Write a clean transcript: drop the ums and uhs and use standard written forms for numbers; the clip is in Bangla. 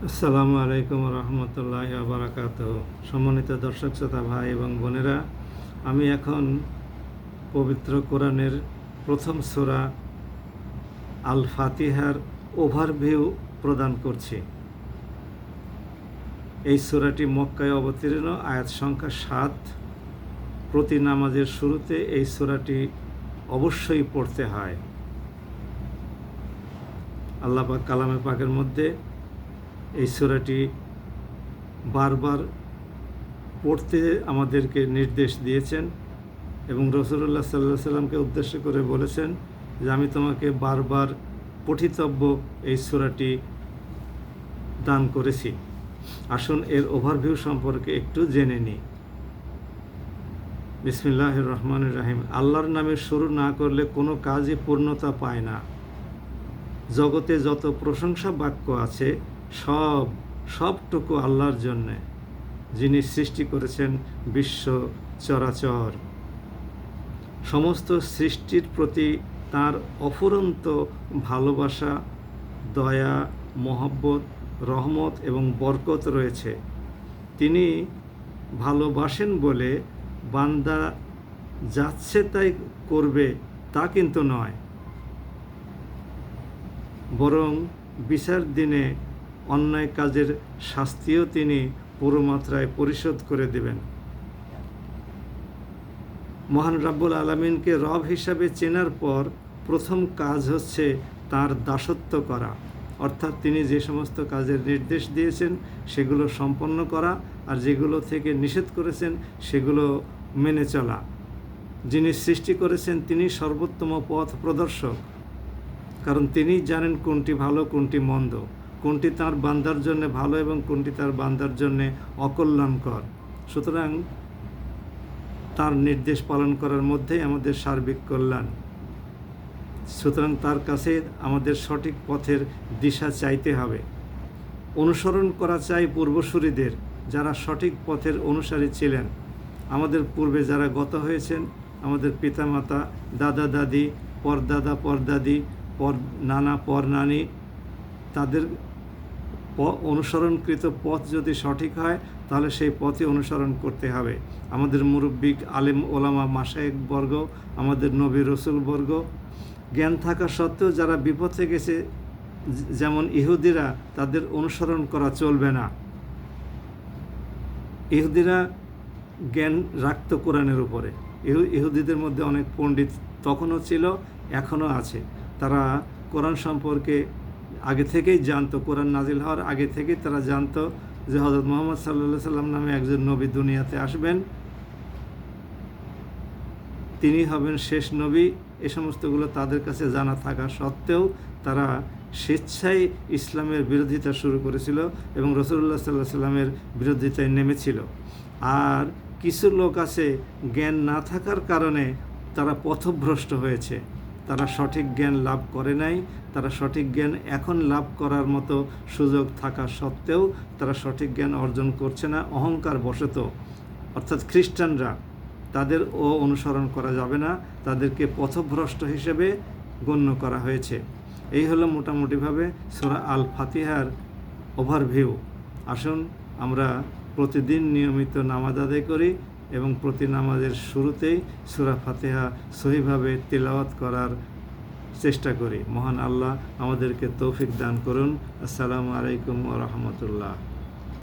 আসসালামু আলাইকুম রহমতুল্লাহি ওয়া বারাকাতুহু। সম্মানিত দর্শক শ্রোতা ভাই এবং বোনেরা, আমি এখন পবিত্র কোরআনের প্রথম সূরা আল ফাতিহার ওভারভিউ প্রদান করছি। এই সূরাটি মক্কায় অবতীর্ণ, আয়াত সংখ্যা 7। প্রতি নামাজের শুরুতে এই সূরাটি অবশ্যই পড়তে হয়। আল্লাহ পাক কালামে পাকের মধ্যে এই সূরাটি বারবার পড়তে আমাদেরকে নির্দেশ দিয়েছেন এবং রাসূলুল্লাহ সাল্লাল্লাহু আলাইহি সাল্লামকে উদ্দেশ্য করে বলেছেন যে আমি তোমাকে বারবার পঠিতব্য এই সূরাটি দান করেছি। আসুন এর ওভারভিউ সম্পর্কে একটু জেনে নিই। বিসমিল্লাহির রহমানির রহিম। আল্লাহর নামে শুরু না করলে কোনো কাজই পূর্ণতা পায় না। জগতে যত প্রশংসা বাক্য আছে সবটুকু আল্লাহর জন্যে, যিনি সৃষ্টি করেছেন বিশ্ব চরাচর। সমস্ত সৃষ্টির প্রতি তার অফুরন্ত ভালোবাসা, দয়া, মহব্বত, রহমত এবং বরকত রয়েছে। তিনি ভালোবাসেন বলে বান্দা যাচ্ছে তাই করবে তা কিন্তু নয়, বরং বিচার দিনে অন্যায় কাজের শাস্তিও তিনি পুরো মাত্রায় পরিশোধ করে দেবেন। মহান রাব্বুল আলামিনকে রব হিসাবে চেনার পর প্রথম কাজ হচ্ছে তার দাসত্ব করা, অর্থাৎ তিনি যে সমস্ত কাজের নির্দেশ দিয়েছেন সেগুলো সম্পন্ন করা, আর যেগুলো থেকে নিষেধ করেছেন সেগুলো মেনে চলা। যিনি সৃষ্টি করেছেন তিনি সর্বোত্তম পথ প্রদর্শক, কারণ তিনি জানেন কোনটি ভালো কোনটি মন্দ, কোনটি তার বান্দার জন্য ভালো এবং কোনটি তার বান্দার জন্য অকল্যাণকর। সুতরাং তার নির্দেশ পালন করার মধ্যেই আমাদের সার্বিক কল্যাণ। সুতরাং তার কাছে আমাদের সঠিক পথের দিশা চাইতে হবে, অনুসরণ করা চাই পূর্বসূরীদের, যারা সঠিক পথের অনুসারী ছিলেন। আমাদের পূর্বে যারা গত হয়েছেন, আমাদের পিতামাতা, দাদা দাদি, পরদাদা পরদাদি, নানা পরনানি, তাদের অনুসরণকৃত পথ যদি সঠিক হয় তাহলে সেই পথে অনুসরণ করতে হবে। আমাদের মুরব্বী আলেম ওলামা মাশায়েখ বর্গ, আমাদের নবী রসুল বর্গ, জ্ঞান থাকা সত্ত্বেও যারা বিপথে গেছে, যেমন ইহুদিরা, তাদের অনুসরণ করা চলবে না। ইহুদিরা জ্ঞান রাখত কোরআনের উপরে। ইহুদিদের মধ্যে অনেক পণ্ডিত তখনও ছিল, এখনও আছে। তারা কোরআন সম্পর্কে আগে থেকেই জানতো, কোরআন নাজিল হওয়ার আগে থেকেই তারা জানতো যে হযরত মুহাম্মদ সাল্লাল্লাহু আলাইহি সাল্লাম নামে একজন নবী দুনিয়াতে আসবেন, তিনি হবেন শেষ নবী। এ সমস্তগুলো তাদের কাছে জানা থাকা সত্ত্বেও তারা স্বেচ্ছায় ইসলামের বিরোধিতা শুরু করেছিল এবং রাসূলুল্লাহ সাল্লাল্লাহু আলাইহি সাল্লামের বিরোধিতায় নেমেছিল। আর কিছু লোক আছে জ্ঞান না থাকার কারণে তারা পথভ্রষ্ট হয়েছে, তারা সঠিক জ্ঞান লাভ করে নাই। তারা সঠিক জ্ঞান এখন লাভ করার মতো সুযোগ থাকা সত্ত্বেও তারা সঠিক জ্ঞান অর্জন করছে না, অহংকার বশত। অর্থাৎ খ্রিস্টানরা, তাদের অনুসরণ করা যাবে না, তাদেরকে পথভ্রষ্ট হিসেবে গণ্য করা হয়েছে। এই হলো মোটামুটিভাবে সূরা আল ফাতিহার ওভারভিউ। আসুন আমরা প্রতিদিন নিয়মিত নামাজ আদায় করি এবং প্রতি নামাজের শুরুতেই সূরা ফাতিহা সহিভাবে তিলাওয়াত করার চেষ্টা করি। মহান আল্লাহ আমাদেরকে তৌফিক দান করুন। আসসালামু আলাইকুম ওয়া রাহমাতুল্লাহ।